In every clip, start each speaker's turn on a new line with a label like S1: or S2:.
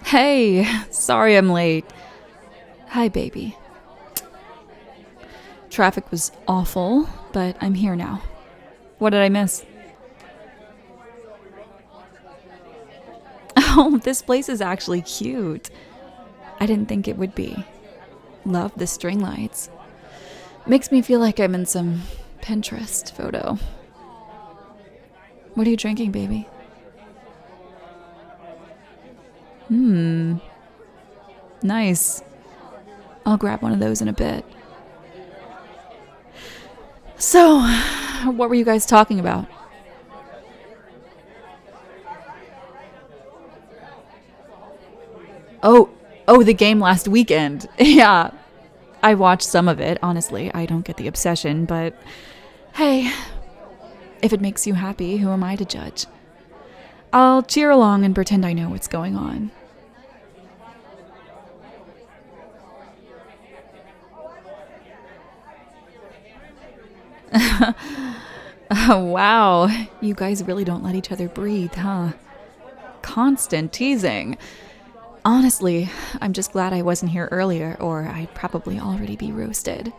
S1: Hey, sorry I'm late. Hi, baby. Traffic was awful, but I'm here now. What did I miss? Oh, this place is actually cute. I didn't think it would be. Love the string lights. Makes me feel like I'm in some Pinterest photo. What are you drinking, baby? Nice. I'll grab one of those in a bit. So, what were you guys talking about? Oh, the game last weekend. Yeah, I watched some of it. Honestly, I don't get the obsession, but hey, if it makes you happy, who am I to judge? I'll cheer along and pretend I know what's going on. Oh, wow, you guys really don't let each other breathe, huh? Constant teasing. Honestly, I'm just glad I wasn't here earlier, or I'd probably already be roasted.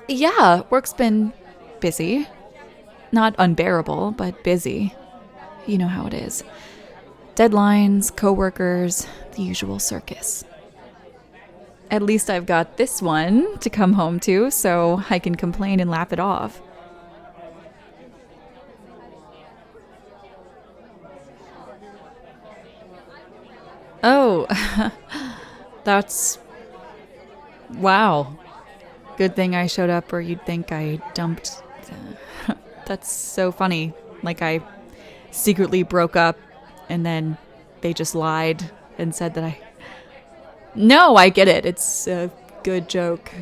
S1: Yeah, work's been busy. Not unbearable, but busy. You know how it is. Deadlines, coworkers, the usual circus. At least I've got this one to come home to, so I can complain and laugh it off. Oh, that's. Wow. Good thing I showed up, or you'd think I dumped. That's so funny. Like I secretly broke up, and then they just lied and said that I. No, I get it. It's a good joke.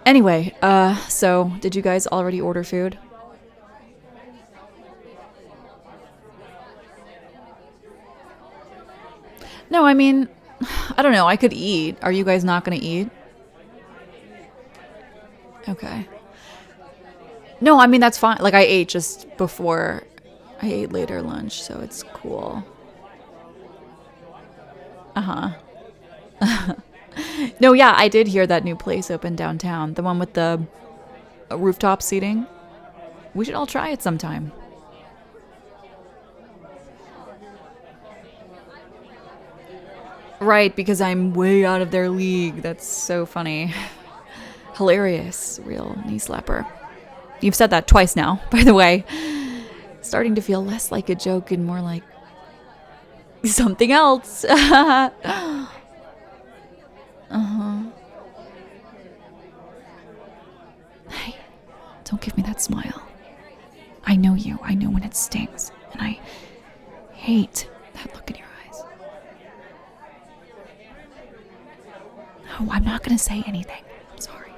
S1: Anyway, so did you guys already order food? No, I mean, I don't know. I could eat. Are you guys not going to eat? Okay. No, I mean, that's fine. Like, I ate just before. I ate later lunch, so it's cool. Uh huh. No, yeah, I did hear that new place opened downtown. The one with the rooftop seating. We should all try it sometime. Right, because I'm way out of their league. That's so funny. Hilarious. Real knee slapper. You've said that twice now, by the way. Starting to feel less like a joke and more like something else. Uh-huh. Hey, don't give me that smile. I know you. I know when it stings. And I hate that look in your eyes. No, I'm not going to say anything. I'm sorry.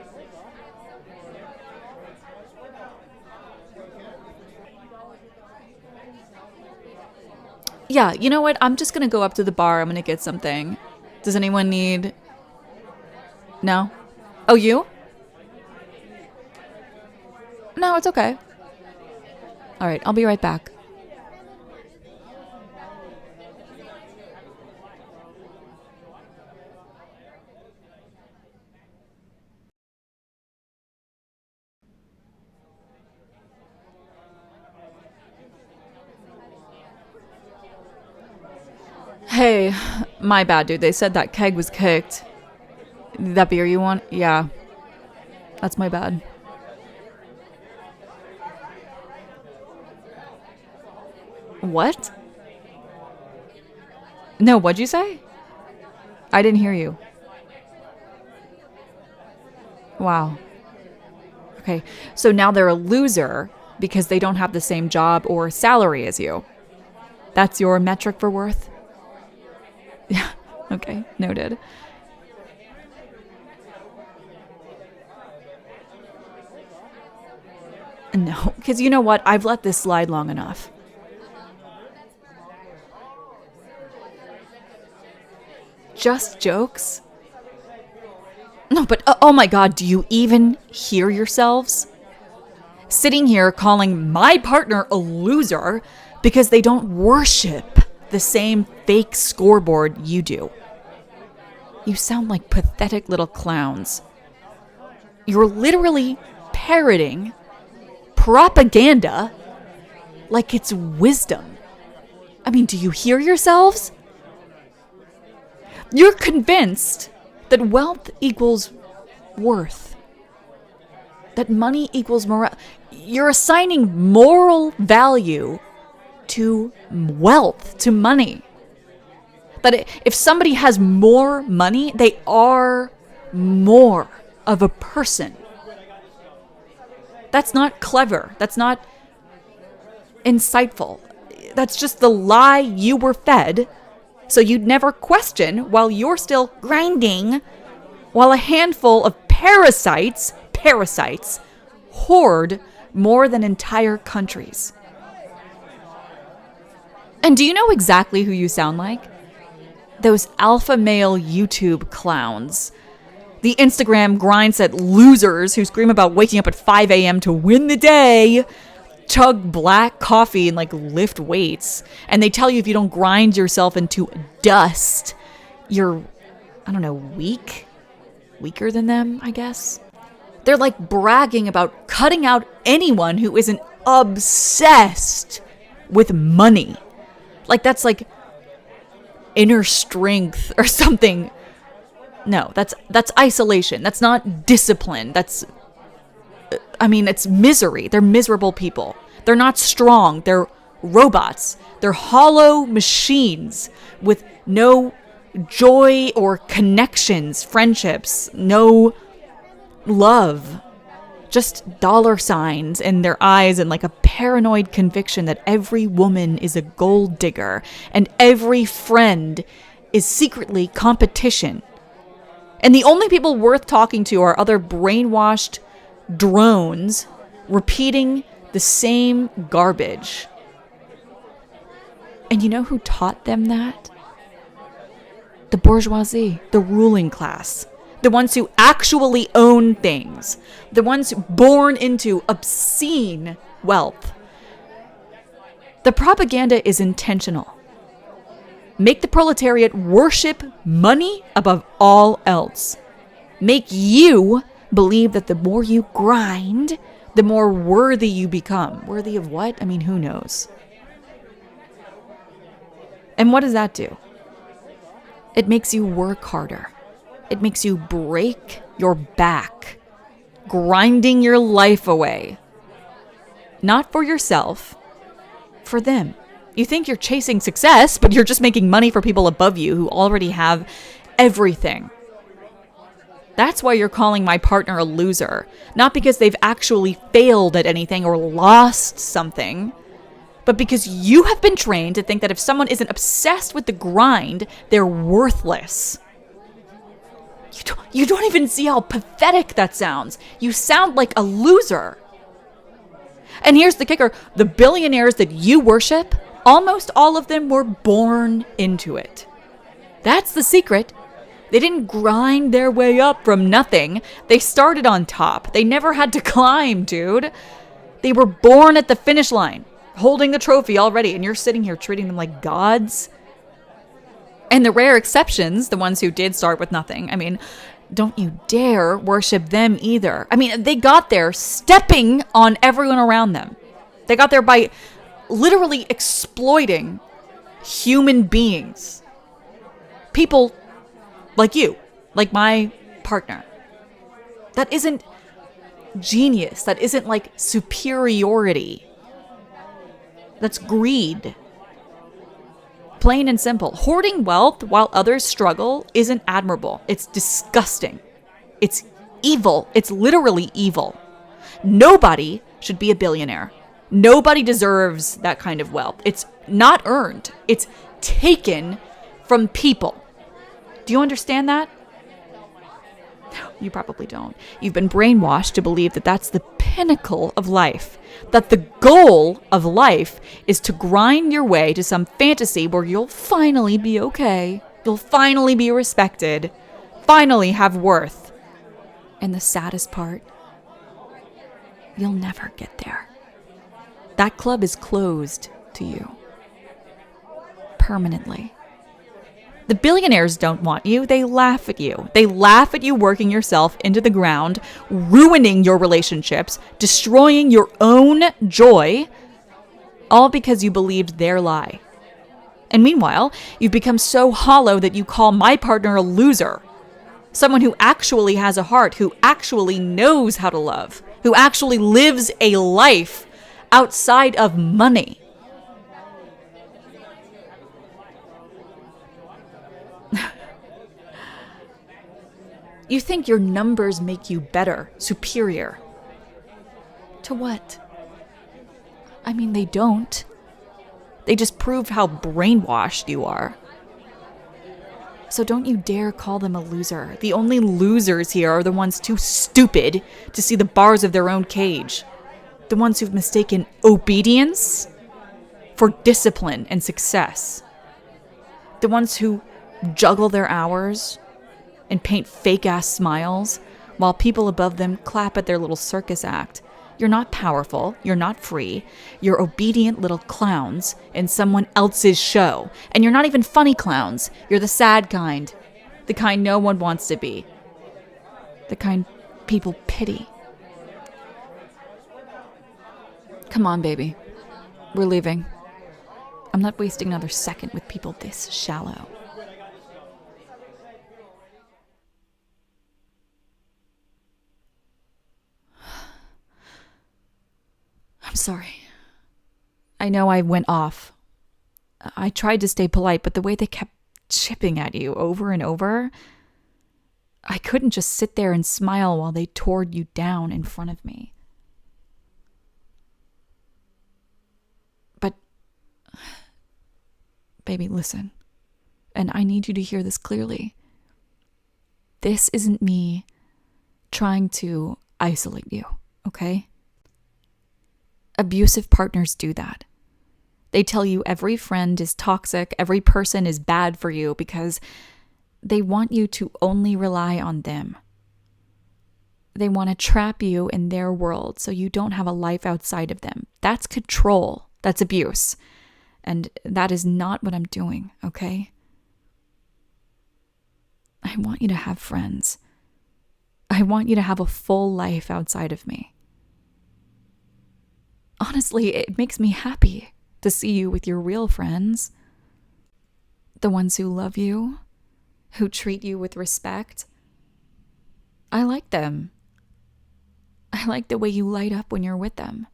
S1: Yeah, you know what? I'm just going to go up to the bar. I'm going to get something. Does anyone need. No? Oh, you? No, it's okay. All right, I'll be right back. Hey, my bad, dude. They said that keg was kicked. That beer you want? Yeah, that's my bad. What? No, what'd you say? I didn't hear you. Wow. Okay, so now they're a loser because they don't have the same job or salary as you. That's your metric for worth? Yeah, okay, noted. No, because you know what? I've let this slide long enough. Just jokes? No, but oh my God, do you even hear yourselves? Sitting here calling my partner a loser because they don't worship the same fake scoreboard you do. You sound like pathetic little clowns. You're literally parroting propaganda like it's wisdom. I mean, do you hear yourselves? You're convinced that wealth equals worth, that money equals moral. You're assigning moral value to wealth, to money. That if somebody has more money, they are more of a person. That's not clever. That's not insightful. That's just the lie you were fed, so you'd never question while you're still grinding, while a handful of parasites, hoard more than entire countries. And do you know exactly who you sound like? Those alpha male YouTube clowns. The Instagram grindset losers who scream about waking up at 5 a.m. to win the day, chug black coffee and lift weights. And they tell you if you don't grind yourself into dust, you're, weaker than them, I guess. They're bragging about cutting out anyone who isn't obsessed with money. That's inner strength or something. No, that's isolation. That's not discipline. It's misery. They're miserable people. They're not strong. They're robots. They're hollow machines with no joy or connections, friendships, no love. Just dollar signs in their eyes and a paranoid conviction that every woman is a gold digger and every friend is secretly competition. And the only people worth talking to are other brainwashed drones repeating the same garbage. And you know who taught them that? The bourgeoisie, the ruling class. The ones who actually own things. The ones born into obscene wealth. The propaganda is intentional. Make the proletariat worship money above all else. Make you believe that the more you grind, the more worthy you become. Worthy of what? Who knows? And what does that do? It makes you work harder. It makes you break your back, grinding your life away. Not for yourself, for them. You think you're chasing success, but you're just making money for people above you who already have everything. That's why you're calling my partner a loser. Not because they've actually failed at anything or lost something, but because you have been trained to think that if someone isn't obsessed with the grind, they're worthless. You don't even see how pathetic that sounds. You sound like a loser. And here's the kicker. The billionaires that you worship, almost all of them were born into it. That's the secret. They didn't grind their way up from nothing. They started on top. They never had to climb, dude. They were born at the finish line, holding the trophy already, and you're sitting here treating them like gods. And the rare exceptions, the ones who did start with nothing, don't you dare worship them either. They got there stepping on everyone around them. They got there by literally exploiting human beings. People like you, like my partner. That isn't genius. That isn't superiority. That's greed. Plain and simple. Hoarding wealth while others struggle isn't admirable. It's disgusting. It's evil. It's literally evil. Nobody should be a billionaire. Nobody deserves that kind of wealth. It's not earned. It's taken from people. Do you understand that? You probably don't. You've been brainwashed to believe that that's the pinnacle of life. That the goal of life is to grind your way to some fantasy where you'll finally be okay. You'll finally be respected. Finally have worth. And the saddest part, you'll never get there. That club is closed to you. Permanently. The billionaires don't want you. They laugh at you. They laugh at you working yourself into the ground, ruining your relationships, destroying your own joy, all because you believed their lie. And meanwhile, you've become so hollow that you call my partner a loser. Someone who actually has a heart, who actually knows how to love, who actually lives a life outside of money. You think your numbers make you better, superior. To what? I mean, they don't. They just prove how brainwashed you are. So don't you dare call them a loser. The only losers here are the ones too stupid to see the bars of their own cage. The ones who've mistaken obedience for discipline and success. The ones who juggle their hours and paint fake-ass smiles while people above them clap at their little circus act. You're not powerful. You're not free. You're obedient little clowns in someone else's show. And you're not even funny clowns. You're the sad kind. The kind no one wants to be. The kind people pity. Come on, baby. We're leaving. I'm not wasting another second with people this shallow. I'm sorry. I know I went off. I tried to stay polite, but the way they kept chipping at you over and over, I couldn't just sit there and smile while they tore you down in front of me. But, baby, listen. And I need you to hear this clearly. This isn't me trying to isolate you, okay? Abusive partners do that. They tell you every friend is toxic, every person is bad for you because they want you to only rely on them. They want to trap you in their world so you don't have a life outside of them. That's control. That's abuse. And that is not what I'm doing, okay? I want you to have friends. I want you to have a full life outside of me. Honestly, it makes me happy to see you with your real friends. The ones who love you, who treat you with respect. I like them. I like the way you light up when you're with them.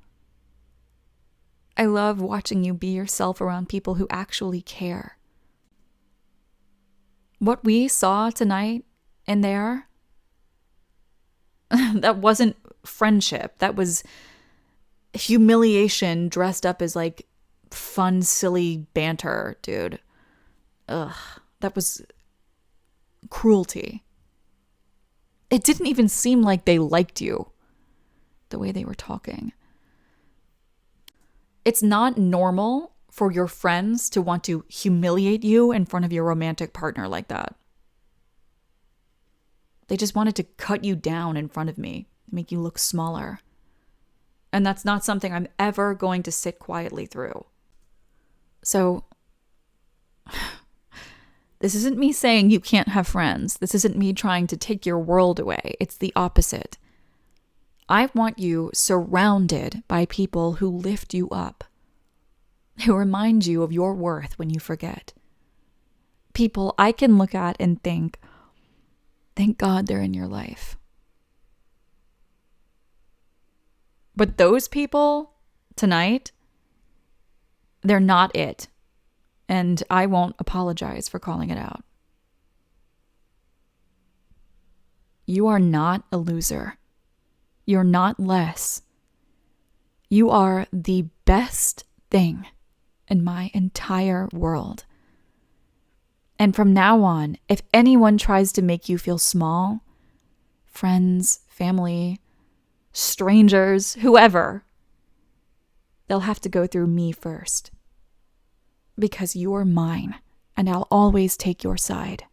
S1: I love watching you be yourself around people who actually care. What we saw tonight in there, that wasn't friendship. That was humiliation dressed up as like fun, silly banter, dude. Ugh, that was cruelty. It didn't even seem like they liked you, the way they were talking. It's not normal for your friends to want to humiliate you in front of your romantic partner like that. They just wanted to cut you down in front of me, make you look smaller. And that's not something I'm ever going to sit quietly through. So, this isn't me saying you can't have friends. This isn't me trying to take your world away. It's the opposite. I want you surrounded by people who lift you up, who remind you of your worth when you forget. People I can look at and think, thank God they're in your life. But those people tonight, they're not it. And I won't apologize for calling it out. You are not a loser. You're not less. You are the best thing in my entire world. And from now on, if anyone tries to make you feel small, friends, family, strangers, whoever, they'll have to go through me first. Because you're mine, and I'll always take your side.